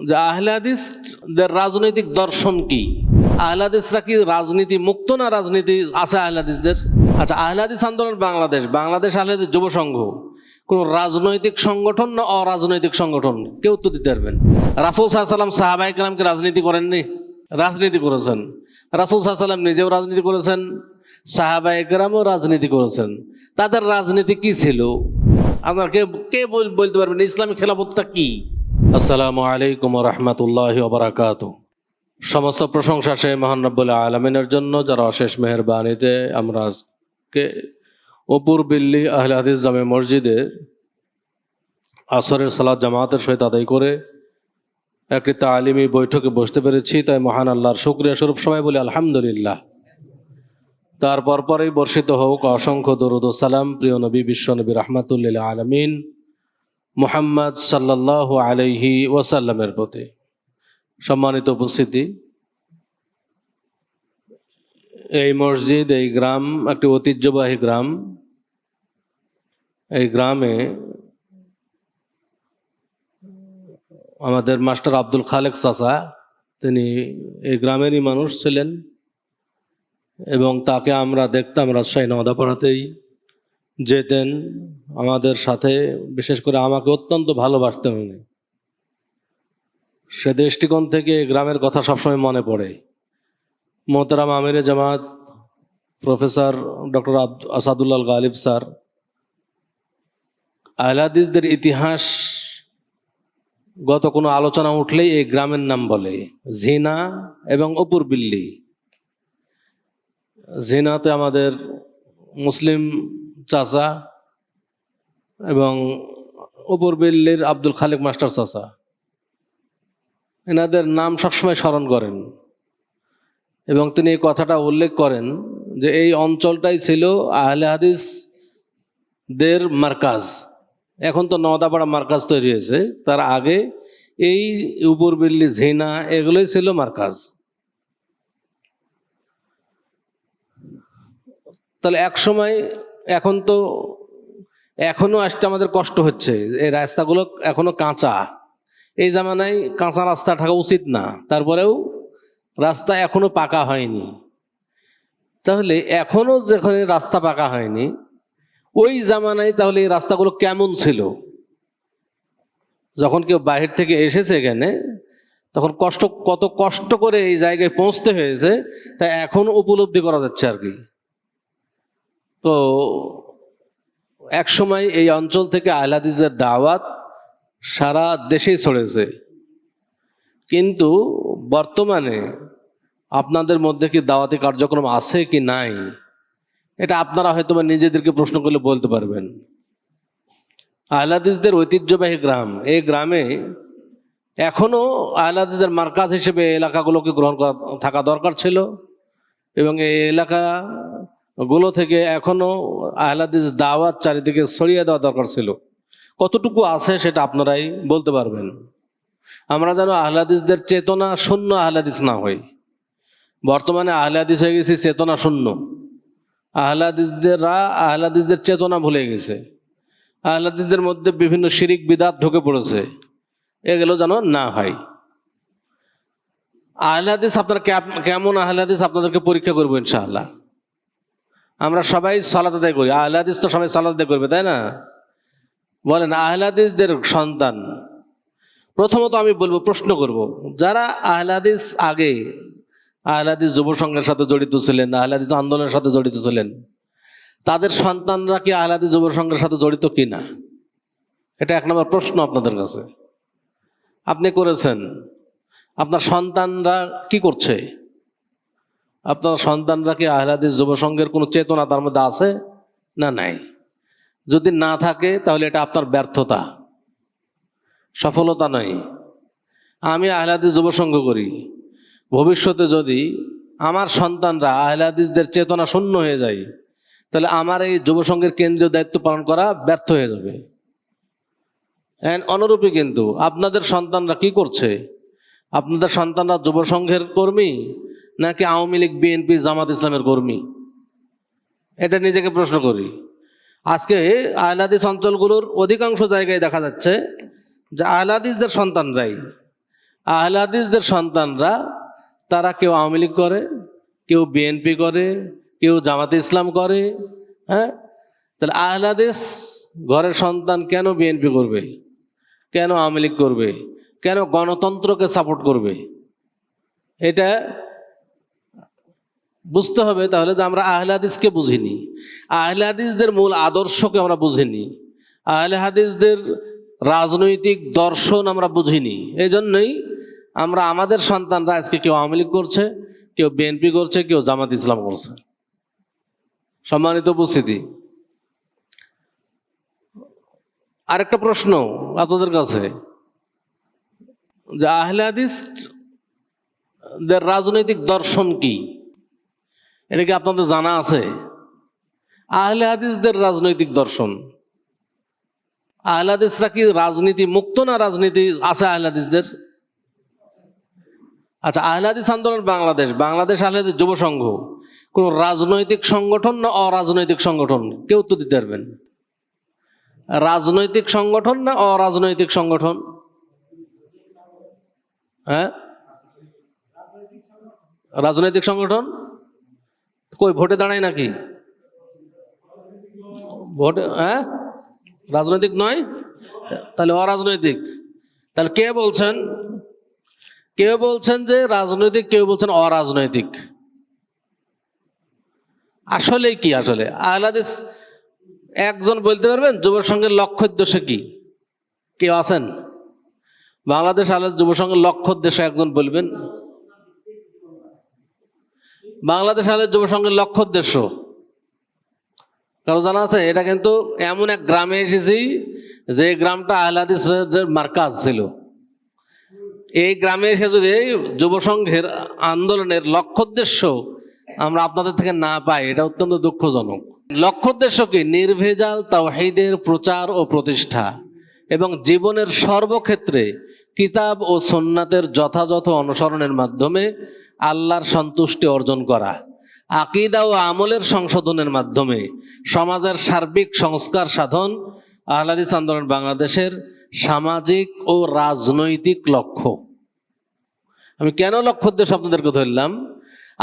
যে আহলে হাদিসদের রাজনৈতিক দর্শন কি? আহলে হাদিসরা কি রাজনীতি মুক্ত না রাজনীতি আছে আহলে হাদিসদের? আচ্ছা, আহলে হাদিস আন্দোলন বাংলাদেশ আহলে হাদিস যুব সংঘ কোন রাজনৈতিক সংগঠন না অরাজনৈতিক সংগঠন? কেউ তো দিতে পারবেন। রাসূল সাল্লাল্লাহু আলাইহি ওয়াসাল্লাম সাহাবায়ে কেরামকে রাজনীতি করেননি? রাজনীতি করেছেন। রাসূল সাল্লাল্লাহু আলাইহি ওয়াসাল্লাম নিজেও রাজনীতি করেছেন, সাহাবায়ে কেরামও রাজনীতি করেছেন। তাদের রাজনীতি কি ছিল? আপনার কে বলতে পারবেন ইসলামী খেলাফতটা কি? আসসালামু আলাইকুম ওয়া রাহমাতুল্লাহি ওয়া বারাকাতুহু। সমস্ত প্রশংসা সেই মহান রব্বুল আলামিনের জন্য, যারা অশেষ মেহেরবানিতে আমরা আজকে অপুর বিল্লি আহলে হাদিস জামে মসজিদে আসরের সালাত জামাতের সহিত আদায় করে একটি তালিমি বৈঠকে বসতে পেরেছি, তাই মহান আল্লাহর শুকরিয়া স্বরূপ সবাই বলি আলহামদুলিল্লাহ। তারপর পরেই বর্ষিত হোক অসংখ্য দরুদ ও সালাম প্রিয় নবী বিশ্বনবী রাহমাতুল লিল আলামিন মুহাম্মদ সাল্লাল্লাহু আলাইহি ওয়াসাল্লামের প্রতি। সম্মানিত উপস্থিতি, এই মসজিদ, এই গ্রাম একটি ঐতিহ্যবাহী গ্রাম। এই গ্রামে আমাদের মাস্টার আব্দুল খালেক চাচা, তিনি এই গ্রামেরই মানুষ ছিলেন এবং তাকে আমরা দেখতাম রাজশাহী নওদাপাড়াতেই যেতেন আমাদের সাথে। বিশেষ করে আমাকে অত্যন্ত ভালোবাসতেন উনি। সে দৃষ্টিকোণ থেকে গ্রামের কথা সবসময় মনে পড়ে। মোহতারাম আমিরে জামাত professor doctor Asadullah Ghalib sir আহলে হাদিসদের ইতিহাস গত কোনো আলোচনা উঠলেই এই গ্রামের নাম বলে। ঝিনা এবং অপুর বিল্লি। ঝিনাতে আমাদের মুসলিম চাচা এবং অপুর বিল্লির আব্দুল খালেক মাস্টার চাচা, এনাদের নাম সবসময় স্মরণ করেন এবং তিনি এই কথাটা উল্লেখ করেন যে এই অঞ্চলটাই ছিল আহলে হাদিসদের মার্কাজ। এখন তো নওদাপাড়া মার্কাজ তৈরি হয়েছে, তার আগে এই উপর বিল্লি, ঝিনা এগুলোই ছিল মার্কাজ। তাহলে এক সময়, এখন তো এখনো আসতে আমাদের কষ্ট হচ্ছে, এই রাস্তাগুলো এখনো কাঁচা। এই জামানায় কাঁচা রাস্তা থাকা উচিত না, তারপরেও রাস্তা এখনো পাকা হয়নি। তাহলে এখনো যেখানে রাস্তা পাকা হয়নি ওই জামানায় তাহলে এই রাস্তাগুলো কেমন ছিল? যখন কেউ বাহির থেকে এসেছে এখানে, তখন কত কষ্ট করে এই জায়গায় পৌঁছতে হয়েছে, তাই এখন উপলব্ধি করা যাচ্ছে আর কি। তো এক সময় এই অঞ্চল থেকে আহলে হাদিসের দাওয়াত সারা দেশেই ছড়েছে, কিন্তু বর্তমানে আপনাদের মধ্যে কি দাওয়াতি কার্যক্রম আছে কি নাই, এটা আপনারা হয়তো নিজেদেরকে প্রশ্ন করলে বলতে পারবেন। আহলে হাদিসদের ঐতিহ্যবাহী গ্রাম, এই গ্রামে এখনও আহলে হাদিসদের মার্কাজ হিসেবে এলাকাগুলোকে গ্রহণ করা থাকা দরকার ছিল এবং এই এলাকাগুলো থেকে এখনও আহলে হাদিস দাওয়াত চারিদিকে ছড়িয়ে দেওয়া দরকার ছিল। কতটুকু আছে সেটা আপনারাই বলতে পারবেন। আমরা যেন আহলে হাদিসদের চেতনা শূন্য আহলে হাদিস না হই। বর্তমানে আহলে হাদিস হয়ে গেছি চেতনা শূন্য। আহলে হাদিসদের চেতনা ভুলে গেছে। আহলে হাদিসদের মধ্যে বিভিন্ন শিরিক বিদআত ঢুকে পড়েছে, এগুলো যেন না হয়। আহলে হাদিস আপনারা কেমন আহলে হাদিস আপনাদেরকে পরীক্ষা করবো ইনশাআল্লাহ। আমরা সবাই সালাত আদায় করি, আহলে হাদিস তো সবাই সালাত আদায় করবে, তাই না? বলেন, আহলে হাদিসদের সন্তান, প্রথমত আমি বলবো, প্রশ্ন করব, যারা আহলে হাদিস আগে আহলে হাদিস যুব সংঘের সাথে জড়িত ছিলেন, আহলে হাদিস আন্দোলনের সাথে জড়িত ছিলেন, তাদের সন্তানরা কি আহলে হাদিস যুব সংঘের সাথে জড়িত কিনা? এটা এক নম্বর প্রশ্ন আপনাদের কাছে। আপনি করেছেন, আপনার সন্তানরা কি করছে? আপনার সন্তানরা কি আহলে হাদিস যুব সংঘের কোনো চেতনা তার মধ্যে আছে না নাই? যদি না থাকে তাহলে এটা আপনার ব্যর্থতা, সফলতা নয়। আমি আহলে হাদিস যুব সংঘ করি, ভবিষ্যতে যদি আমার সন্তানরা আহলে হাদিসদের চেতনা শূন্য হয়ে যায়, তাহলে আমার এই যুব সংঘের কেন্দ্রীয় দায়িত্ব পালন করা ব্যর্থ হয়ে যাবে। অনুরূপী কিন্তু আপনাদের সন্তানরা কি করছে? আপনাদের সন্তানরা যুব সংঘের কর্মী নাকি আওয়ামী লীগ, বিএনপি, জামাত ইসলামের কর্মী? এটা নিজেকে প্রশ্ন করি। আজকে আহলে হাদিস অঞ্চলগুলোর অধিকাংশ জায়গায় দেখা যাচ্ছে যে আহলে হাদিসদের সন্তানরাই আহলে হাদিসদের সন্তানরা তারা কেউ আওয়ামী লীগ করে, কেউ বিএনপি করে, কেউ জামাতে ইসলাম করে। হ্যাঁ, তাহলে আহলে হাদিস ঘরের সন্তান কেন বিএনপি করবে, কেন আওয়ামী লীগ করবে, কেন গণতন্ত্রকে সাপোর্ট করবে? এটা বুঝতে হবে তাহলে যে আমরা আহলে হাদিসকে বুঝিনি, আহলে হাদিসদের মূল আদর্শকে আমরা বুঝিনি, আহলে হাদিসদের রাজনৈতিক দর্শন আমরা বুঝিনি। এই জন্যই আমরা আমাদের সন্তানরা আজকে কেউ আওয়ামী লীগ করছে, কেউ বিএনপি করছে, কেউ জামাত ইসলাম করছে। সম্মানিত উপস্থিতি, আরেকটা প্রশ্ন আপনাদের কাছে, যে আহলে হাদিসদের রাজনৈতিক দর্শন কি, এটা কি আপনাদের জানা আছে? আহলে হাদিসদের রাজনৈতিক দর্শন, আহলে হাদিসরা কি রাজনীতি মুক্ত না রাজনীতি আছে আহলে হাদিসদের? আচ্ছা, আহলে হাদিস আন্দোলন বাংলাদেশ আহলে হাদিস যুব সংঘ কোন রাজনৈতিক সংগঠন না অরাজনৈতিক সংগঠন? কেউ তো দিতে পারবেন। রাজনৈতিক সংগঠন না অরাজনৈতিক সংগঠন? হ্যাঁ, রাজনৈতিক সংগঠন। কই ভোটে দাঁড়ায় নাকি? ভোটে, হ্যাঁ, রাজনৈতিক নয়, তাহলে অরাজনৈতিক। তাহলে কে বলছেন? কেউ বলছেন যে রাজনৈতিক, কেউ বলছেন অরাজনৈতিক। আসলে কি? আসলে আহলে হাদিস একজন বলতে পারবেন যুব সংঘের লক্ষ্য উদ্দেশ্য কি? কেউ আছেন বাংলাদেশ আহলে হাদিস যুব সংঘের লক্ষ্য উদ্দেশ্য একজন বলবেন? বাংলাদেশ আহলে হাদিস যুব সংঘের লক্ষ্য উদ্দেশ্য কারো জানা আছে? এটা কিন্তু এমন এক গ্রামে এসেছি যে গ্রামটা আহলে হাদিসের মার্কাজ ছিল। এই গ্রামে এসে যদি যুব সংঘের আন্দোলনের লক্ষ্য উদ্দেশ্য আমরা আপনাদের থেকে না পাই, এটা অত্যন্ত দুঃখজনক। লক্ষ্য উদ্দেশ্য কি? নির্ভেজাল তাওহীদের প্রচার ও প্রতিষ্ঠা এবং জীবনের সর্বক্ষেত্রে কিতাব ও সুন্নাতের যথাযথ অনুসরণের মাধ্যমে আল্লাহর সন্তুষ্টি অর্জন করা, আকীদা ও আমলের সংশোধনের মাধ্যমে সমাজের সার্বিক সংস্কার সাধন আহলে হাদিস আন্দোলন বাংলাদেশের সামাজিক ও রাজনৈতিক লক্ষ্য। আমি কেন লক্ষ্য উদ্দেশ্য আপনাদেরকে ধরলাম?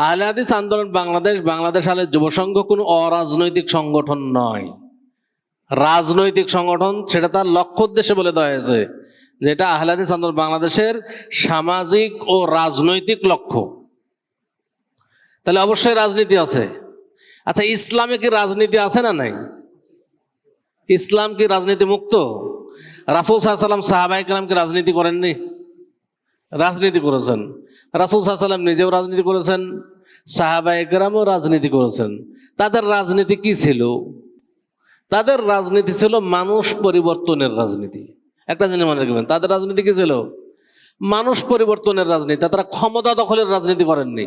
আহলে হাদিস আন্দোলন বাংলাদেশ আহলে যুব সংঘ কোনো অরাজনৈতিক সংগঠন নয়, রাজনৈতিক সংগঠন। সেটা তার লক্ষ্য উদ্দেশ্যে বলে দেওয়া হয়েছে, যেটা আহলে হাদিস আন্দোলন বাংলাদেশের সামাজিক ও রাজনৈতিক লক্ষ্য। তাহলে অবশ্যই রাজনীতি আছে। আচ্ছা, ইসলামে কি রাজনীতি আছে না নাই? ইসলাম কি রাজনীতি মুক্ত? রাসূল সাল্লাল্লাহু আলাইহি ওয়াসাল্লাম সাহাবায়ে কেরামকে রাজনীতি করেননি? রাজনীতি করেছেন। রাসূল সাল্লাল্লাহু আলাইহি ওয়াসাল্লাম নিজেও রাজনীতি করেছেন, সাহাবায়ে কেরামও রাজনীতি করেছেন। তাদের রাজনীতি কি ছিল? তাদের রাজনীতি ছিল মানুষ পরিবর্তনের রাজনীতি। একটা জিনিস মনে রাখবেন, তাদের রাজনীতি কি ছিল? মানুষ পরিবর্তনের রাজনীতি। তারা ক্ষমতা দখলের রাজনীতি করেননি।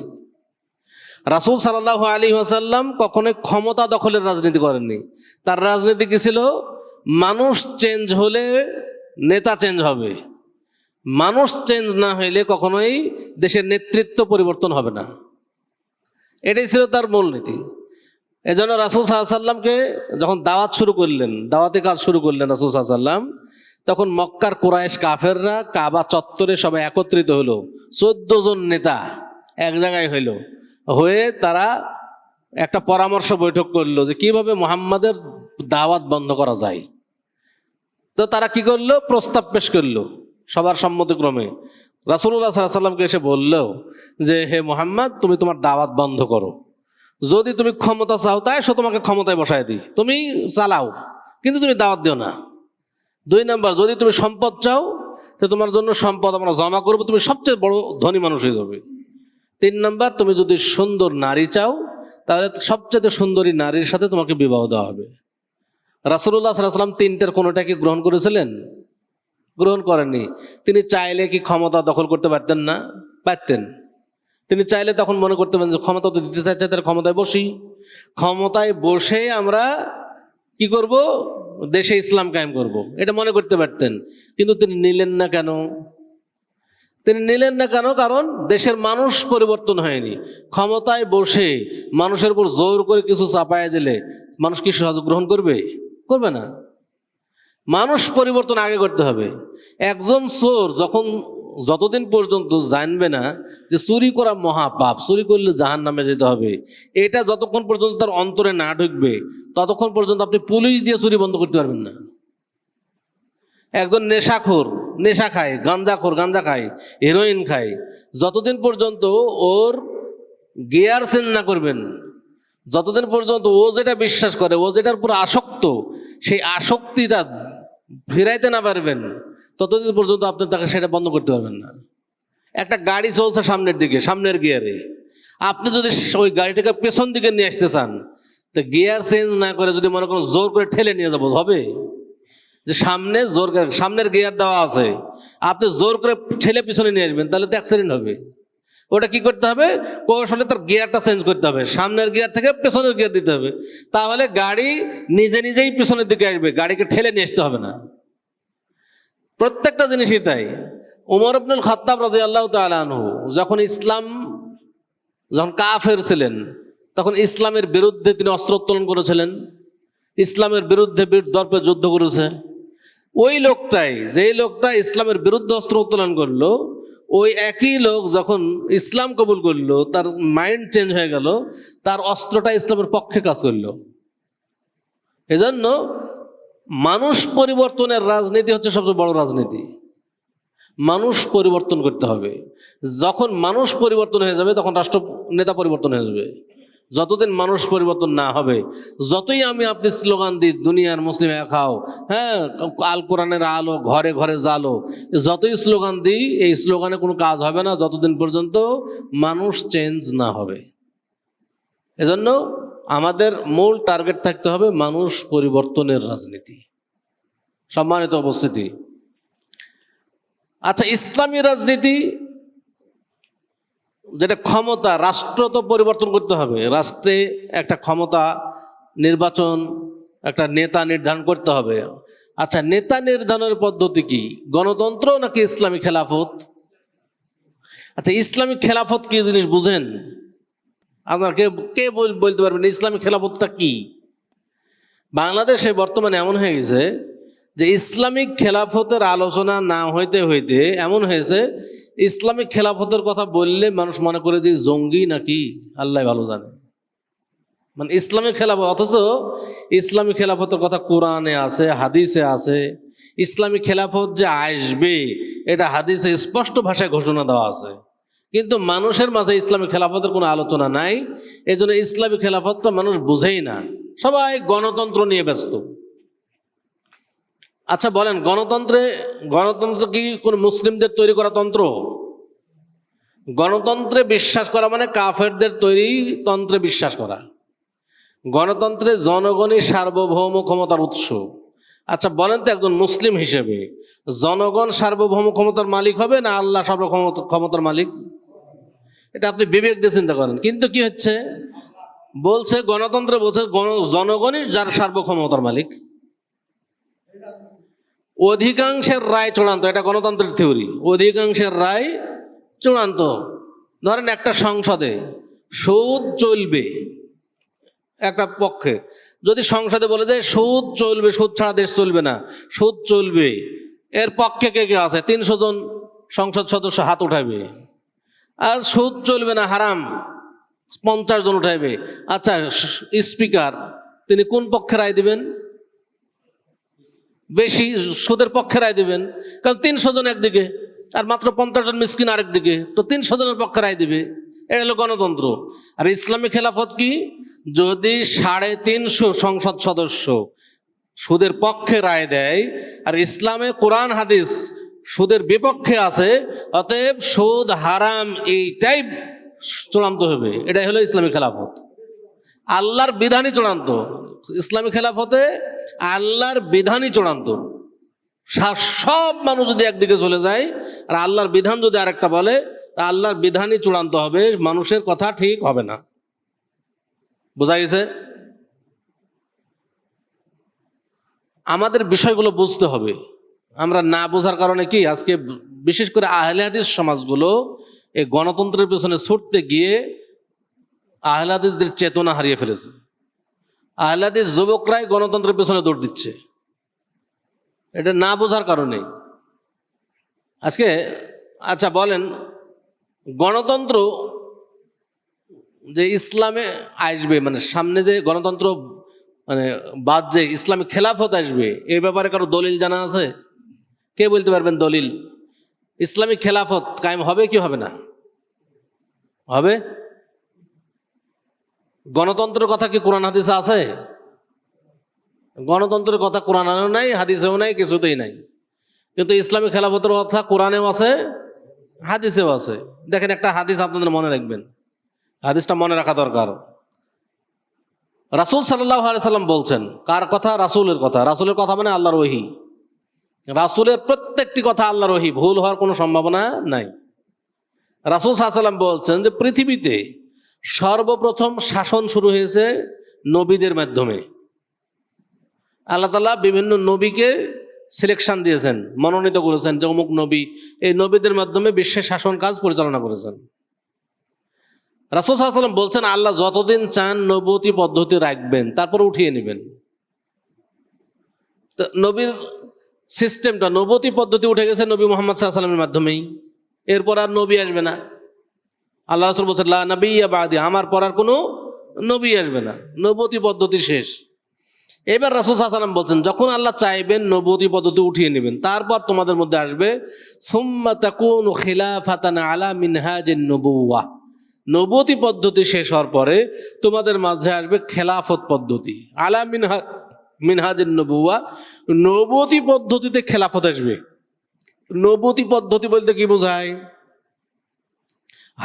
রাসূল সাল্লাল্লাহু আলাইহি ওয়াসাল্লাম কখনোই ক্ষমতা দখলের রাজনীতি করেননি। তার রাজনীতি কি ছিল? মানুষ চেঞ্জ হলে নেতা চেঞ্জ হবে, মানুষ চেঞ্জ না হইলে কখনোই দেশের নেতৃত্ব পরিবর্তন হবে না। এটাই ছিল তার মূলনীতি। এজন্য রাসূল সাল্লাল্লাহু আলাইহি ওয়াসাল্লামকে যখন দাওয়াতি কাজ শুরু করলেন রাসূল সাল্লাল্লাহু আলাইহি ওয়াসাল্লাম, তখন মক্কার কুরাইশ কাফেররা কাবা চত্বরে সবাই একত্রিত হলো। 14 জন নেতা এক জায়গায় হয়ে তারা একটা পরামর্শ বৈঠক করলো যে কিভাবে মুহাম্মাদের দাওয়াত বন্ধ করা যায়। তো তারা কি করলো? প্রস্তাব পেশ করলো সবার সম্মতিক্রমে। রাসূলুল্লাহ সাল্লাল্লাহু আলাইহি ওয়াসাল্লামকে এসে বললো যে, হে মুহাম্মদ, তুমি তোমার দাওয়াত বন্ধ করো। যদি তুমি ক্ষমতা চাও তাই তোমাকে ক্ষমতায় বসায় দিই, তুমি চালাও, কিন্তু তুমি দাওয়াত দিও না। 2 নাম্বার, যদি তুমি সম্পদ চাও তো তোমার জন্য সম্পদ আমরা জমা করবো, তুমি সবচেয়ে বড় ধনী মানুষ হয়ে যাবে। 3 নাম্বার, তুমি যদি সুন্দর নারী চাও তাহলে সবচেয়ে সুন্দরী নারীর সাথে তোমাকে বিবাহ দেওয়া হবে। রাসূলুল্লাহ সাল্লাল্লাহু আলাইহি ওয়াসাল্লাম 3টার কোনোটা কি গ্রহণ করেছিলেন? গ্রহণ করেননি। তিনি চাইলে কি ক্ষমতা দখল করতে পারতেন না? পারতেন। তিনি চাইলে তখন মনে করতে পারেন যে ক্ষমতা তো দিতে চাইছে, তার ক্ষমতায় বসি, ক্ষমতায় বসে আমরা কি করব? দেশে ইসলাম কায়েম করব, এটা মনে করতে পারতেন। কিন্তু তিনি নিলেন না কেন? কারণ দেশের মানুষ পরিবর্তন হয়নি। ক্ষমতায় বসে মানুষের উপর জোর করে কিছু চাপায় দিলে মানুষ কি সহজে গ্রহণ করবে? করবে না। মানুষ পরিবর্তন আগে করতে হবে। একজন চোর যখন যতদিন পর্যন্ত জানবে না যে চুরি করা মহাপাপ, চুরি করলে জাহান্নামে যেতে হবে, এটা যতক্ষণ পর্যন্ত তার অন্তরে না ঢুকবে ততক্ষণ পর্যন্ত আপনি পুলিশ দিয়ে চুরি বন্ধ করতে পারবেন না। একজন নেশা খায়, গাঞ্জা খায়, হেরোইন খায়, যতদিন পর্যন্ত ওর গিয়ার চেঞ্জ না করবেন, যতদিন পর্যন্ত ও যেটা বিশ্বাস করে, ও যেটার উপর আসক্ত, সেই আসক্তিটা ফিরাইতে না পারবেন ততদিন পর্যন্ত আপনি তাকে সেটা বন্ধ করতে পারবেন না। একটা গাড়ি চলছে সামনের দিকে, সামনের গিয়ারে, আপনি যদি ওই গাড়িটাকে পেছন দিকে নিয়ে আসতে চান, তো গিয়ার চেঞ্জ না করে যদি মনে করেন জোর করে ঠেলে নিয়ে যাবো, হবে? যে সামনের গিয়ার দেওয়া আছে, আপনি জোর করে ঠেলে পিছনে নিয়ে আসবেন, তাহলে তো অ্যাক্সিডেন্ট হবে। ওটা কি করতে হবে? কৌশলে তার গিয়ারটা চেঞ্জ করতে হবে, সামনের গিয়ার থেকে পেছনের গিয়ার দিতে হবে, তাহলে গাড়ি নিজেই পিছনের দিকে আসবে, গাড়িকে ঠেলে নিয়ে আসতে হবে না। প্রত্যেকটা জিনিসই তাই। ওমর ইবনুল খাত্তাব রাদিয়াল্লাহু তাআলা আনহু যখন কাফের ছিলেন, তখন ইসলামের বিরুদ্ধে তিনি অস্ত্র উত্তোলন করেছিলেন, ইসলামের বিরুদ্ধে বীর দর্পে যুদ্ধ করেছে। ওই লোকটাই, যেই লোকটা ইসলামের বিরুদ্ধে অস্ত্র উত্তোলন করলো, ওই একই লোক যখন ইসলাম কবুল করলো, তার মাইন্ড চেঞ্জ হয়ে গেল, তার অস্ত্রটা ইসলামের পক্ষে কাজ করলো। এজন্য মানুষ পরিবর্তনের রাজনীতি হচ্ছে সবচেয়ে বড় রাজনীতি। মানুষ পরিবর্তন করতে হবে। যখন মানুষ পরিবর্তন হয়ে যাবে তখন রাষ্ট্র নেতা পরিবর্তন হয়ে যাবে। যতদিন মানুষ পরিবর্তন না হবে, যতই আপনি স্লোগান দিই দুনিয়ার মুসলিম এক খাও, হ্যাঁ, আল কোরআনের আলো ঘরে ঘরে জালো, যতই স্লোগান দিই, এই স্লোগানে কোনো কাজ হবে না যতদিন পর্যন্ত মানুষ চেঞ্জ না হবে। এজন্য আমাদের মূল টার্গেট থাকতে হবে মানুষ পরিবর্তনের রাজনীতি। সম্মানিত উপস্থিতি, আচ্ছা, ইসলামী রাজনীতি যেটা ক্ষমতা, রাষ্ট্র তো পরিবর্তন করতে হবে, রাষ্ট্রে একটা ক্ষমতা, নির্বাচন, একটা নেতা নির্ধারণ করতে হবে। আচ্ছা, নেতা নির্ধারণের পদ্ধতি কি? গণতন্ত্র নাকি ইসলামী খেলাফত? আচ্ছা, ইসলামী খেলাফত কি জিনিস বুঝেন? আপনার কে বলতে পারবেন ইসলামী খেলাফতটা কি? বাংলাদেশে বর্তমানে এমন হয়ে গেছে যে ইসলামিক খেলাফতের আলোচনা না হইতে হইতে এমন হয়েছে, ইসলামিক খেলাফতের কথা বললে মানুষ মনে করে যে জঙ্গি নাকি আল্লাহ ভালো জানে। মানে ইসলামিক খেলাফত, অথচ ইসলামিক খেলাফতের কথা কোরআনে আছে, হাদিসে আছে। ইসলামিক খেলাফত যে আসবে এটা হাদিসে স্পষ্ট ভাষায় ঘোষণা দেওয়া আছে, কিন্তু মানুষের মাঝে ইসলামিক খেলাফতের কোনো আলোচনা নাই। এই জন্য ইসলামিক খেলাফতটা মানুষ বুঝেই না, সবাই গণতন্ত্র নিয়ে ব্যস্ত। আচ্ছা বলেন, গণতন্ত্র কি কোন মুসলিমদের তৈরি করা তন্ত্র? গণতন্ত্রে বিশ্বাস করা মানে কাফেরদের তৈরি তন্ত্রে বিশ্বাস করা। গণতন্ত্রে জনগণই সার্বভৌম ক্ষমতার উৎস। আচ্ছা বলেন তো, একজন মুসলিম হিসেবে জনগণ সার্বভৌম ক্ষমতার মালিক হবে না আল্লাহ সার্বভৌম ক্ষমতার মালিক? এটা আপনি বিবেক দিয়ে চিন্তা করেন। কিন্তু কি হচ্ছে, বলছে গণতন্ত্রে বলছে জনগণই যার সার্বক্ষমতার মালিক, অধিকাংশের রায় চূড়ান্ত। এটা গণতন্ত্রের থিওরি, অধিকাংশের রায় চূড়ান্ত। ধরেন একটা সংসদে সুদ চলবে, একটা পক্ষে যদি সংসদে বলে দেয় সুদ চলবে, সুদ ছাড়া দেশ চলবে না, সুদ চলবে, এর পক্ষে কে কে আছে? 300 জন সংসদ সদস্য হাত উঠাবে। আর সুদ চলবে না, হারাম, 50 জন উঠাইবে। আচ্ছা, স্পিকার তিনি কোন পক্ষে রায় দিবেন? বেশি সুদের পক্ষে রায় দিবেন, কারণ 300 জন একদিকে আর মাত্র 50 জন মিসকিন আরেক দিকে, তো 300 জনের পক্ষে রায় দিবে। এটা হলো গণতন্ত্র। আর ইসলামী খেলাফত কি? যদি 350 সংসদ সদস্য সুদের পক্ষে রায় দেয় আর ইসলামে কোরআন হাদিস সুদের বিপক্ষে আছে, অতএব সুদ হারাম এইটাই চূড়ান্ত হবে। এটাই হলো ইসলামী খেলাফত। আল্লাহর বিধানই চূড়ান্ত। ইসলামী খেলাফতে আল্লাহর বিধানই চূড়ান্ত। সব মানুষ যদি একদিকে চলে যায় আর আল্লাহর বিধান যদি আরেকটা বলে, তা আল্লাহর বিধানই চূড়ান্ত হবে, মানুষের কথা ঠিক হবে না। বোঝা গেছে? আমাদের বিষয়গুলো বুঝতে হবে। আমরা না বোঝার কারণে কি আজকে বিশেষ করে আহলে হাদিস সমাজগুলো এই গণতন্ত্রের পেছনে ছুটতে গিয়ে আহলে হাদিসদের চেতনা হারিয়ে ফেলেছে। আহলে হাদিস যুবকরাই গণতন্ত্রের পেছনে দৌড় দিচ্ছে, এটা না বোঝার কারণে। আজকে আচ্ছা বলেন, গণতন্ত্র যে ইসলামে আসবে, মানে সামনে যে গণতন্ত্র মানে বাদ যে ইসলামী খেলাফত আসবে, এই ব্যাপারে কারো দলিল জানা আছে? কে বলতে পারবেন দলিল? ইসলামী খেলাফত কায়েম হবে কি হবে না? হবে। গণতন্ত্রের কথা কি কোরআন হাদিসে আছে? গণতন্ত্রের কথা কোরআনেও নাই, হাদিসেও নাই, কিছুতেই নাই। কিন্তু ইসলামী খেলাফতের কথা কোরআনেও আছে, হাদিসেও আছে। দেখেন একটা হাদিস আপনাদের মনে রাখবেন, হাদিসটা মনে রাখা দরকার। রাসূল সাল্লাল্লাহু আলাইহি সাল্লাম বলছেন, কার কথা? রাসূলের কথা। রাসূলের কথা মানে আল্লাহর ওহী। রাসূলের প্রত্যেকটি কথা আল্লাহর ওহী, ভুল হওয়ার কোনো সম্ভাবনা নাই। রাসূল সাল্লাল্লাহু আলাইহি সাল্লাম বলছেন যে পৃথিবীতে সর্বপ্রথম শাসন শুরু হয়েছে নবীদের মাধ্যমে। আল্লাহ তাআলা বিভিন্ন নবীকে সিলেকশন দিয়েছেন, মনোনীত করেছেন যে অমুক নবী, এই নবীদের মাধ্যমে বিশ্বের শাসন কাজ পরিচালনা করেছেন। রাসূল সাল্লাল্লাহু আলাইহি সাল্লাম বলছেন আল্লাহ যতদিন চান নবুয়তি পদ্ধতি রাখবেন, তারপর উঠিয়ে নেবেন। তো নবীর সিস্টেমটা, নবুয়তি পদ্ধতি উঠে গেছে নবী মুহাম্মদ সাল্লাল্লাহু আলাইহি সাল্লামের মাধ্যমেই। এরপর আর নবী আসবে না। আল্লাহ রাসূল বলছেন লা নাবিয়্যা বাদি, আমার পর আর কোনো নবী আসবে না, নবুয়তি পদ্ধতি শেষ। এবার রাসূল সাল্লাল্লাহু আলাইহি সাল্লাম বলছেন যখন আল্লাহ চাইবেন নবুয়তি পদ্ধতি উঠিয়ে নেবেন, তারপর তোমাদের মধ্যে আসবে সুম্মা তাকুনু খিলাফাতান আলা মিনহাজিন নবুওয়াহ, নবুয়তি পদ্ধতি শেষ হওয়ার পরে তোমাদের মাঝে আসবে খেলাফত পদ্ধতি। আলা মিনহাজিন নবুওয়াহ, নবুয়তি পদ্ধতিতে খেলাফত আসবে। নবুয়তি পদ্ধতি বলতে কি বোঝায়?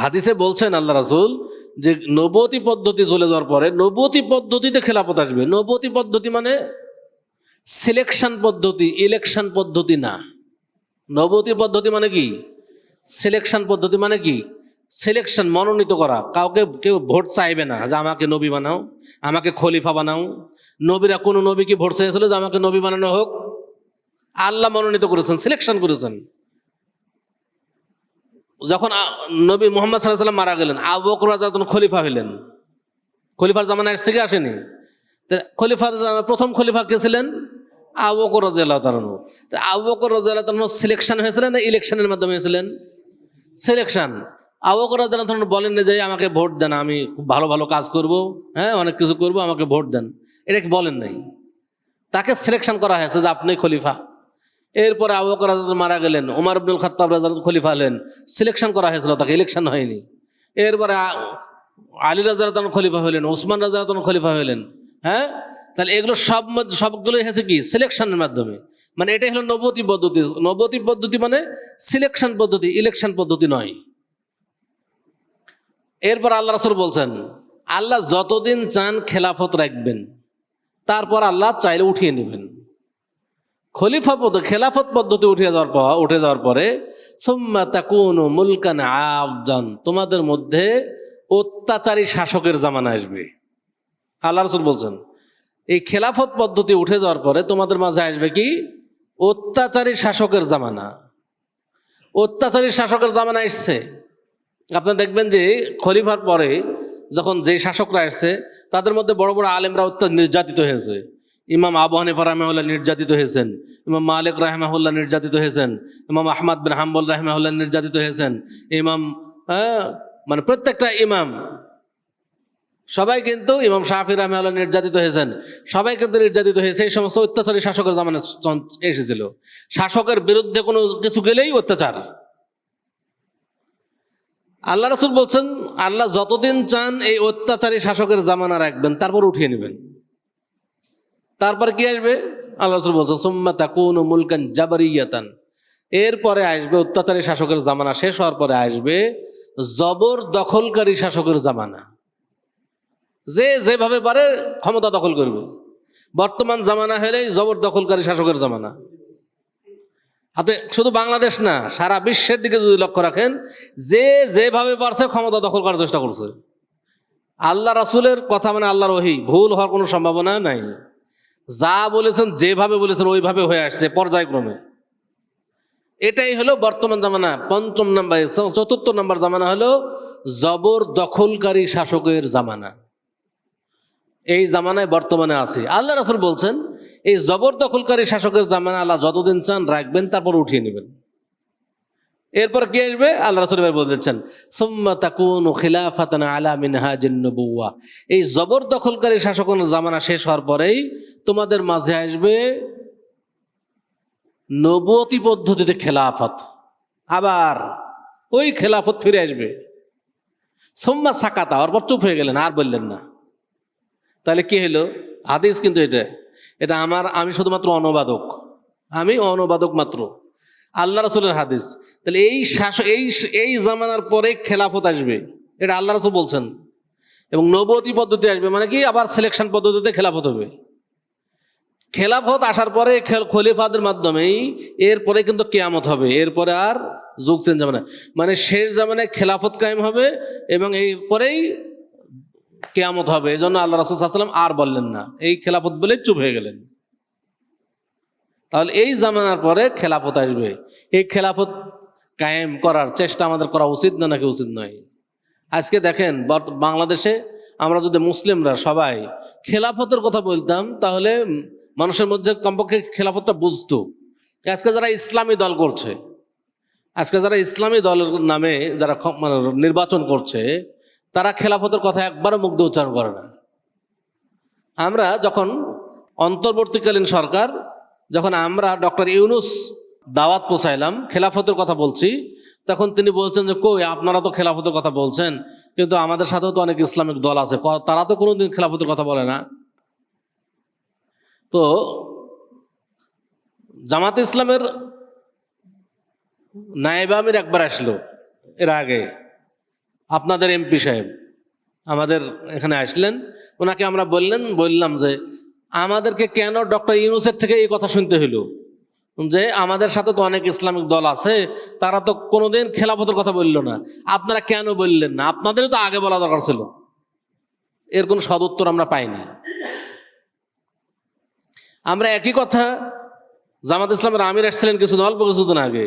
হাদিসে বলছেন আল্লাহ রাসূল যে নবুয়তি পদ্ধতি চলে যাওয়ার পরে নবুয়তি পদ্ধতিতে খেলাফত আসবে। নবুয়তি পদ্ধতি মানে সিলেকশন পদ্ধতি, ইলেকশন পদ্ধতি না। নবুয়তি পদ্ধতি মানে কি? সিলেকশন পদ্ধতি মানে কি? সিলেকশন, মনোনীত করা। কাউকে কেউ ভোট চাইবে না যে আমাকে নবী বানাও, আমাকে খলিফা বানাও। নবীরা কোনো নবী কি ভোট চেয়েছিল যে আমাকে নবী বানানো হোক? আল্লাহ মনোনীত করেছেন, সিলেকশন করেছেন। যখন নবী মুহাম্মদ সাল্লাল্লাহু আলাইহি ওয়াসাল্লাম মারা গেলেন, আবু বকর রাদিয়াল্লাহু আনহু খলিফা হলেন। খলিফার জামানা আসছে কি আসেনি? প্রথম খলিফা কে ছিলেন? আবু বকর রাদিয়াল্লাহু আনহু। তো আবু বকর রাদিয়াল্লাহু আনহু সিলেকশন হয়েছিলেন না ইলেকশনের মাধ্যমে হয়েছিলেন? সিলেকশন। আবু বকর রাদিয়াল্লাহু আনহু বলেন না যে আমাকে ভোট দেন, আমি খুব ভালো ভালো কাজ করব, হ্যাঁ অনেক কিছু করব, আমাকে ভোট দেন, এটা কি বলেন নাই? তাকে সিলেকশন করা হয়েছে যে আপনি খলিফা। এরপরে আবু বকর রাদিয়াল্লাহু আনহু মারা গেলেন, ওমর ইবনুল খাত্তাব রাদিয়াল্লাহু আনহু খলিফা হলেন, সিলেকশন করা হয়েছিল, তাকে ইলেকশন হয়নি। এরপরে আলী রাদিয়াল্লাহু আনহু খলিফা হলেন, ওসমান রাদিয়াল্লাহু আনহু খলিফা হলেন। হ্যাঁ, তাহলে এগুলো সবগুলো হয়েছে কি? সিলেকশনের মাধ্যমে। মানে এটাই হলো নবুয়তি পদ্ধতি। নবুয়তি পদ্ধতি মানে সিলেকশন পদ্ধতি, ইলেকশন পদ্ধতি নয়। এরপর আল্লাহ রাসূল বলছেন আল্লাহ যতদিন চান খেলাফত রাখবেন, তারপর আল্লাহ চাইলে উঠিয়ে নেবেন। খেলাফত পদ্ধতি উঠে যাওয়ার পরে সুম্মা তাকুনু মুলকান আবদান, তোমাদের মধ্যে অত্যাচারী শাসকের জামানা আসবে। আল্লাহ রাসূল বলছেন এই খেলাফত পদ্ধতি উঠে যাওয়ার পরে তোমাদের মাঝে আসবে কি? অত্যাচারী শাসকের জামানা। অত্যাচারী শাসকের জামানা এসছে। আপনারা দেখবেন যে খলিফার পরে যখন যে শাসকরা আসছে তাদের মধ্যে বড় বড় আলেমরা নির্যাতিত হয়েছে। ইমাম আবু হানিফা রাহিমাহুল্লাহ নির্যাতিত হয়েছেন, ইমাম মালিক রাহিমাহুল্লাহ নির্যাতিত হয়েছেন, ইমাম আহমদ বিন হাম্বল রাহিমাহুল্লাহ নির্যাতিত হয়েছেন, ইমাম মানে প্রত্যেকটা ইমাম সবাই কিন্তু, ইমাম শাফি রাহিমাহুল্লাহ নির্যাতিত হয়েছেন, সবাই কিন্তু নির্যাতিত হয়েছে। এই সমস্ত অত্যাচারী শাসকের জামানা এসেছিল। শাসকের বিরুদ্ধে কোনো কিছু গেলেই অত্যাচার। আল্লাহ রাসূল বলছেন আল্লাহ যতদিন চান এই অত্যাচারী শাসকের জামানা রাখবেন, তারপর উঠিয়ে নেবেন। তারপর কি আসবে? আল্লাহ রাসূল বলছেন সুম্মা তাকুনু মুলকান জাবরিয়াতান, এরপরে আসবে অত্যাচারী শাসকের জামানা শেষ হওয়ার পরে আসবে জবর দখলকারী শাসকের জামানা। যে যেভাবে পারে ক্ষমতা দখল করবে। বর্তমান জামানা হলেই জবর দখলকারী শাসকের জামানা। আপনি শুধু বাংলাদেশ না, সারা বিশ্বের দিকে যদি লক্ষ্য রাখেন, যে যেভাবে পারছে ক্ষমতা দখল করার চেষ্টা করছে। আল্লাহ রাসূলের কথা মানে আল্লাহর ওহী, ভুল হওয়ার কোনো সম্ভাবনা নাই। যা বলেছেন, যেভাবে বলেছেন ওইভাবে হয়ে আসছে পর্যায়ক্রমে। এটাই হলো বর্তমান জামানা। চতুর্থ নম্বর জামানা হলো জবর দখলকারী শাসকের জামানা। এই জামানায় বর্তমানে আছে। আল্লাহ রাসূল বলছেন এই জবরদখলকারী শাসকের জামানা আল্লাহ যতদিন চান রাখবেন, তারপর উঠিয়ে নেবেন। এরপর কি আসবে? আল্লাহ রাসূল এবার বলতেছেন সুম্মা তাকুনু খিলাফাতান আলা মিনহাজিন নবুওয়া, এই জবরদখলকারী শাসকের জামানা শেষ হওয়ার পরেই তোমাদের মাঝে আসবে নবুয়তি পদ্ধতিতে খেলাফত, আবার ওই খেলাফত ফিরে আসবে। সুম্মা সাকাতা, ওর পর চুপ হয়ে গেলেন, আর বললেন না। তাহলে কি হলো? হাদিস কিন্তু এটা আমি শুধুমাত্র অনুবাদক, আমি অনুবাদক মাত্র, আল্লাহ রাসূলের হাদিস। তাহলে এই জামানার পরে খেলাফত আসবে, এটা আল্লাহ রাসূল বলছেন, এবং নবুয়তি পদ্ধতি আসবে, মানে কি আবার সিলেকশন পদ্ধতিতে খেলাফত হবে। খেলাফত আসার পরে খলিফাদের মাধ্যমেই এরপরে কিন্তু কিয়ামত হবে, এরপরে আর যুগ চেঞ্জ হবে না, মানে শেষ জামানায় খেলাফত কায়েম হবে এবং এরপরেই কিয়ামত হবে। এই জন্য আল্লাহ রাসূল সাল্লাল্লাহু আলাইহি ওয়াসাল্লাম আর বললেন না, এই খেলাফত বলে চুপ হয়ে গেলেন। তাহলে এই জামানার পরে খেলাফত আসবে, এই খেলাফত কায়েম করার চেষ্টা আমাদের করা উচিত না, নাকি উচিত নয়? আজকে দেখেন বাংলাদেশে আমরা যদি মুসলিমরা সবাই খেলাফতের কথা বলতাম, তাহলে মানুষের মধ্যে কমপক্ষে খেলাফতটা বুঝতো। আজকে যারা ইসলামী দল করছে, আজকে যারা ইসলামী দলের নামে যারা মানে নির্বাচন করছে, তারা খেলাফতের কথা একবারও মুখ দিয়ে উচ্চারণ করে না। আমরা যখন অন্তর্বর্তীকালীন সরকার, যখন আমরা ডক্টর ইউনূস দাওয়াত পৌঁছাইলাম, খেলাফতের কথা বলছি, তখন তিনি বলছেন যে কই আপনারা তো খেলাফতের কথা বলছেন, কিন্তু আমাদের সাথেও তো অনেক ইসলামিক দল আছে, তারা তো কোনোদিন খেলাফতের কথা বলে না। তো জামাতে ইসলামের নায়েব আমির একবার আসলো এর আগে, আপনাদের এমপি সাহেব আমাদের এখানে আসলেন, ওনাকে আমরা বললাম যে আমাদেরকে কেন ডক্টর ইউনূসের থেকে এই কথা শুনতে হইল যে আমাদের সাথে তো অনেক ইসলামিক দল আছে, তারা তো কোনোদিন খেলাফতের কথা বলল না, আপনারা কেন বললেন না? আপনাদেরও তো আগে বলা দরকার ছিল। এর কোনো সদুত্তর আমরা পাইনি। আমরা একই কথা, জামাত ইসলামের আমির আসছিলেন অল্প কিছুদিন আগে,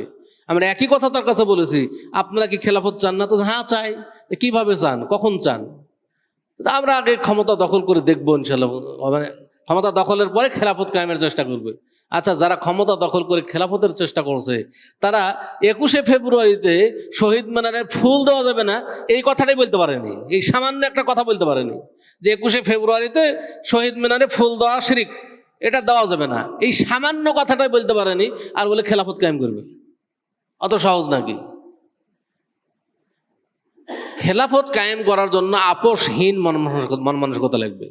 আমরা একই কথা তার কাছে বলেছি, আপনারা কি খেলাফত চান না? তো হ্যাঁ চাই। কিভাবে চান, কখন চান? আমরা আগে ক্ষমতা দখল করে দেখবো ইনশাল্লাহ, মানে ক্ষমতা দখলের পরে খেলাফত কায়েমের চেষ্টা করবে। আচ্ছা, যারা ক্ষমতা দখল করে খেলাফতের চেষ্টা করছে, তারা 21শে ফেব্রুয়ারিতে শহীদ মিনারে ফুল দেওয়া যাবে না এই কথাটাই বলতে পারেনি, এই সামান্য একটা কথা বলতে পারেনি যে 21শে ফেব্রুয়ারিতে শহীদ মিনারে ফুল দেওয়া শিরক, এটা দেওয়া যাবে না, এই সামান্য কথাটাই বলতে পারেনি, আর বলে খেলাফত কায়েম করবে। অত সহজ নাকি? খেলাফত কায়েম করার জন্য আপোষহীন মন মানসিকতা লাগবে।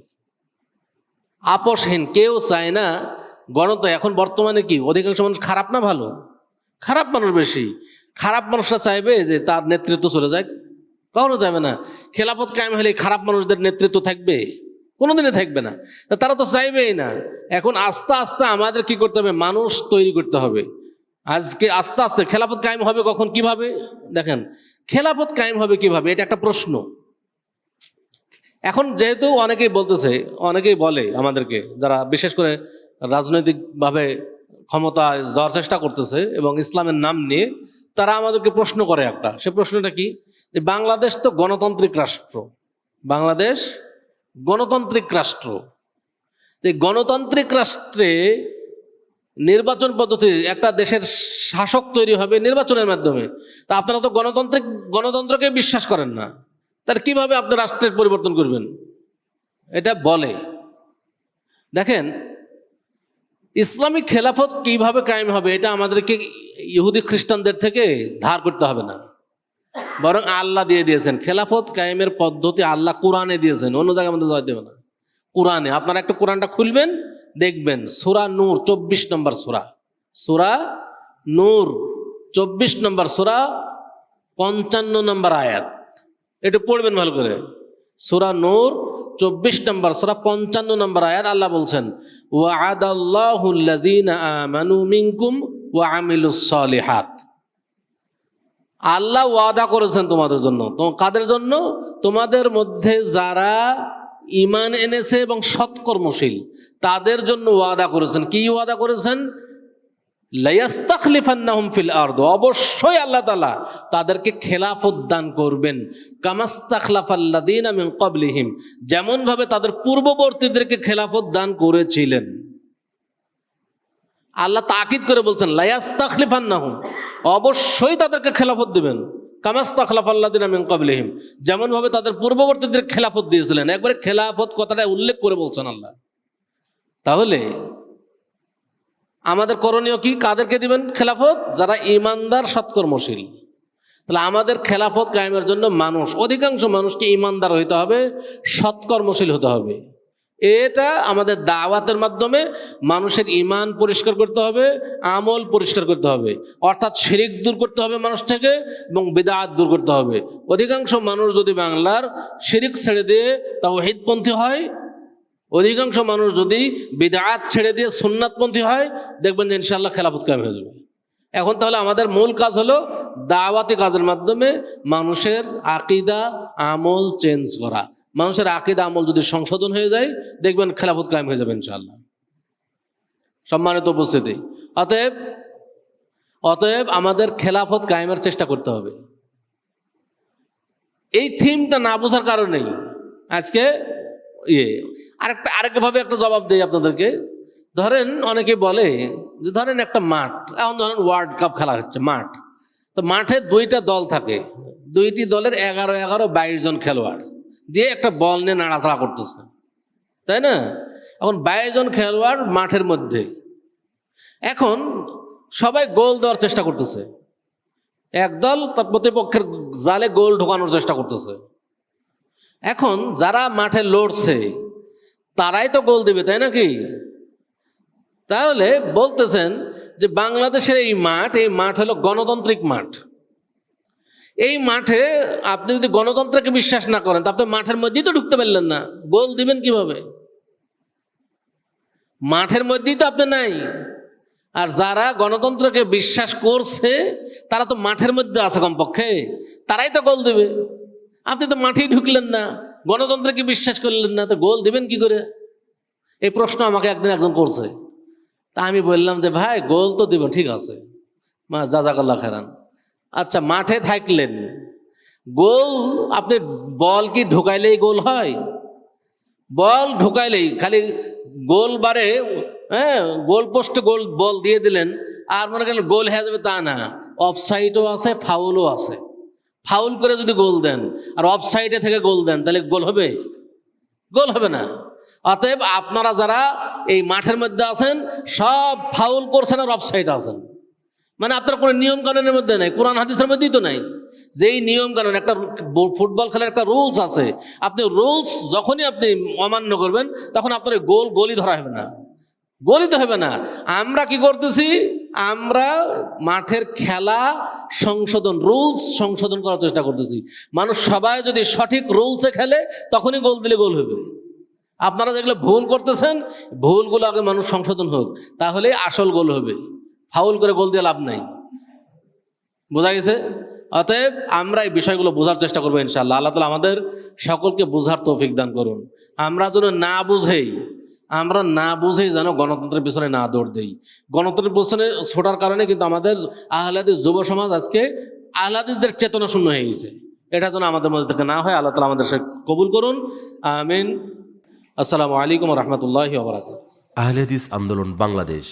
আপোষহীন, কেউ চায় না গণতন্ত্র। এখন বর্তমানে কি অধিকাংশ মানুষ খারাপ না ভালো? খারাপ মানুষ বেশি। খারাপ মানুষরা চাইবে যে তার নেতৃত্ব চলে যায়? কখনো চাইবে না। খেলাফত কায়েম হলে খারাপ মানুষদের নেতৃত্ব থাকবে? কোনোদিনই থাকবে না। তারা তো চাইবেই না। এখন আস্তে আস্তে আমাদের কি করতে হবে? মানুষ তৈরি করতে হবে। আজকে আস্তে আস্তে খেলাফত কায়েম হবে কখন, কিভাবে? দেখেন, খেলাফত কায়েম হবে কিভাবে, এটা একটা প্রশ্ন। এখন যেহেতু অনেকেই বলে আমাদেরকে, যারা বিশেষ করে রাজনৈতিকভাবে ক্ষমতায় যাওয়ার চেষ্টা করতেছে এবং ইসলামের নাম নিয়ে, তারা আমাদেরকে প্রশ্ন করে একটা। সে প্রশ্নটা কি? যে বাংলাদেশ তো গণতান্ত্রিক রাষ্ট্র, বাংলাদেশ গণতান্ত্রিক রাষ্ট্র, যে গণতান্ত্রিক রাষ্ট্রে নির্বাচন পদ্ধতি, একটা দেশের শাসক তৈরি হবে নির্বাচনের মাধ্যমে। তা আপনারা তো গণতন্ত্রকে বিশ্বাস করেন না, তার কিভাবে আপনি রাষ্ট্রের পরিবর্তন করবেন? এটা বলে। দেখেন, ইসলামিক খেলাফত কিভাবে কায়েম হবে, এটা আমাদেরকে ইহুদি খ্রিস্টানদের থেকে ধার করতে হবে না, বরং আল্লাহ দিয়ে দিয়েছেন। খেলাফত কায়েমের পদ্ধতি আল্লাহ কোরআনে দিয়েছেন, অন্য জায়গায় আমাদের যাওয়া দেবে না। কোরআনে আপনারা একটা কোরআনটা খুলবেন, দেখবেন সূরা নূর 24 নম্বর সূরা, সূরা নূর 24 নম্বর সূরা 55 নম্বর আয়াত, এটা পড়বেন ভালো করে। সূরা নূর 24 নম্বর সূরা 55 নম্বর আয়াত, আল্লাহ বলছেন ওয়া'আদাল্লাহুল্লাযীনা আমানু মিনকুম ওয়া আমিলুস সালিহাত। আল্লাহ ওয়াদা করেছেন তোমাদের জন্য। কাদের জন্য? তোমাদের মধ্যে যারা ঈমান এনেছে এবং সৎকর্মশীল, তাদের জন্য ওয়াদা করেছেন। কি ওয়াদা করেছেন? লায়াস্তাখলিফান্নাহুম ফিল আরদ, অবশ্যই আল্লাহ তাআলা তাদেরকে খেলাফত দান করবেন। কামাস্তাখলাফাল্লাযীনা মিন ক্বাবলিহিম, যেমন ভাবে তাদের পূর্ববর্তীদেরকে খেলাফত দান করেছিলেন। আল্লাহ তাকিদ করে বলছেন লায়াস্তাখলিফান্নাহুম, অবশ্যই তাদেরকে খেলাফত দিবেন, কামাস্তাখলাফাল্লাযিনা মিন ক্বাবলিহিম, যেমনভাবে তাদের পূর্ববর্তীদের খেলাফত দিয়েছিলেন। একবারে খেলাফত কথাটা উল্লেখ করে বলছেন আল্লাহ। তাহলে আমাদের করণীয় কি? কাদেরকে দিবেন খেলাফত? যারা ইমানদার সৎকর্মশীল। তাহলে আমাদের খেলাফত কায়েমের জন্য অধিকাংশ মানুষকে ইমানদার হইতে হবে, সৎকর্মশীল হতে হবে। এটা আমাদের দাওয়াতের মাধ্যমে মানুষের ইমান পরিষ্কার করতে হবে, আমল পরিষ্কার করতে হবে, অর্থাৎ শিরিক দূর করতে হবে মানুষ থেকে এবং বিদআত দূর করতে হবে। অধিকাংশ মানুষ যদি বাংলার শিরিক ছেড়ে দিয়ে তাওহীদপন্থী হয়, অধিকাংশ মানুষ যদি বিদআত ছেড়ে দিয়ে সুন্নাতপন্থী হয়, দেখবেন যে ইনশাআল্লাহ খেলাফত কায়েম হয়ে যাবে। এখন তাহলে আমাদের মূল কাজ হলো দাওয়াতি কাজের মাধ্যমে মানুষের আকীদা আমল চেঞ্জ করা। মানুষের আকীদা আমল যদি সংশোধন হয়ে যায়, দেখবেন খেলাফত কায়েম হয়ে যাবে ইনশাআল্লাহ। সম্মানিত উপস্থিতি, অতএব আমাদের খেলাফত কায়েমের চেষ্টা করতে হবে। এই থিমটা না বোঝার কারণেই আজকে আরেকভাবে একটা জবাব দেই আপনাদেরকে। ধরেন অনেকে বলে যে ধরেন একটা মাঠ, এখন ধরেন ওয়ার্ল্ড কাপ খেলা হচ্ছে, মাঠ, তো মাঠে দুইটা দল থাকে, দুইটি দলের 11-22 জন খেলোয়াড় দিয়ে একটা বল নিয়ে নাড়াচাড়া করতেছে, তাই না? এখন 22 জন খেলোয়াড় মাঠের মধ্যে, এখন সবাই গোল দেওয়ার চেষ্টা করতেছে। একদল তার প্রতিপক্ষের জালে গোল ঢোকানোর চেষ্টা করতেছে। এখন যারা মাঠে লড়ছে তারাই তো গোল দিবে, তাই নাকি? তাহলে বলতেছেন যে বাংলাদেশের এই মাঠ হলো গণতান্ত্রিক মাঠ। এই মাঠে আপনি যদি গণতন্ত্রকে বিশ্বাস না করেন, তা আপনি মাঠের মধ্যেই তো ঢুকতে পারলেন না, গোল দিবেন কিভাবে? মাঠের মধ্যেই তো আপনি নাই। আর যারা গণতন্ত্রকে বিশ্বাস করছে তারা তো মাঠের মধ্যে আছে, কমপক্ষে তারাই তো গোল দিবে। আপনি তো মাঠেই ঢুকলেন না, গণতন্ত্রকে বিশ্বাস করলেন না, তো গোল দিবেন কি করে? এই প্রশ্ন আমাকে একদিন একজন করছে। তা আমি বললাম যে ভাই, গোল তো দিবেন, ঠিক আছে, জাযাকাল্লাহ খায়রান। আচ্ছা, মাঠে থাকলেন, গোল আপনি বল কি ঢুকাইলেই গোল হয়? বল ঢুকাইলেই খালি গোল বারে, হ্যাঁ, গোল পোস্টে গোল বল দিয়ে দিলেন আর মনে করেন গোল হয়ে যাবে, তা না। অফসাইডও আছে, ফাউলও আছে। ফাউল করে যদি গোল দেন আর অফসাইডে থেকে গোল দেন, তাহলে গোল হবে? গোল হবে না। অতএব আপনারা যারা এই মাঠের মধ্যে আছেন, সব ফাউল করছেন আর অফসাইড আছেন। মানে আপনার কোনো নিয়ম কানুনের মধ্যে নাই, কোরআন হাদিসের মধ্যেই তো নাই। যেই নিয়ম কানুন, একটা ফুটবল খেলার একটা রুলস আছে, আপনি রুলস যখনই আপনি অমান্য করবেন, তখন আপনার গোলই ধরা হবে না, গোলই তো হবে না। আমরা কি করতেছি? আমরা মাঠের খেলা সংশোধন, রুলস সংশোধন করার চেষ্টা করতেছি। মানুষ সবাই যদি সঠিক রুলসে খেলে, তখনই গোল দিলে গোল হবে। আপনারা যেগুলো ভুল করতেছেন, ভুলগুলো আগে মানুষ সংশোধন হোক, তাহলে আসল গোল হবে। ফাউল করে গোল দিয়ে লাভ নাই। বোঝা গেছে? অতএব আমরা এই বিষয়গুলো বোঝার চেষ্টা করবো ইনশাআল্লাহ। আল্লাহ তাআলা আমাদের সকলকে বোঝার তৌফিক দান করুন। আমরা যেন না বুঝেই যেন গণতন্ত্রের পিছনে না দৌড় দেই। গণতন্ত্রের পিছনে ছোটার কারণে কিন্তু আমাদের আহলে হাদিস যুব সমাজ আজকে আহলে হাদিসদের চেতনা শূন্য হয়ে গেছে। এটা যেন আমাদের মধ্যে থেকে না হয়। আল্লাহ তাআলা আমাদের সে কবুল করুন, আমিন। আসসালামু আলাইকুম ওয়া রাহমাতুল্লাহি ওয়া বারাকাতুহু। আহলে হাদিস আন্দোলন বাংলাদেশ।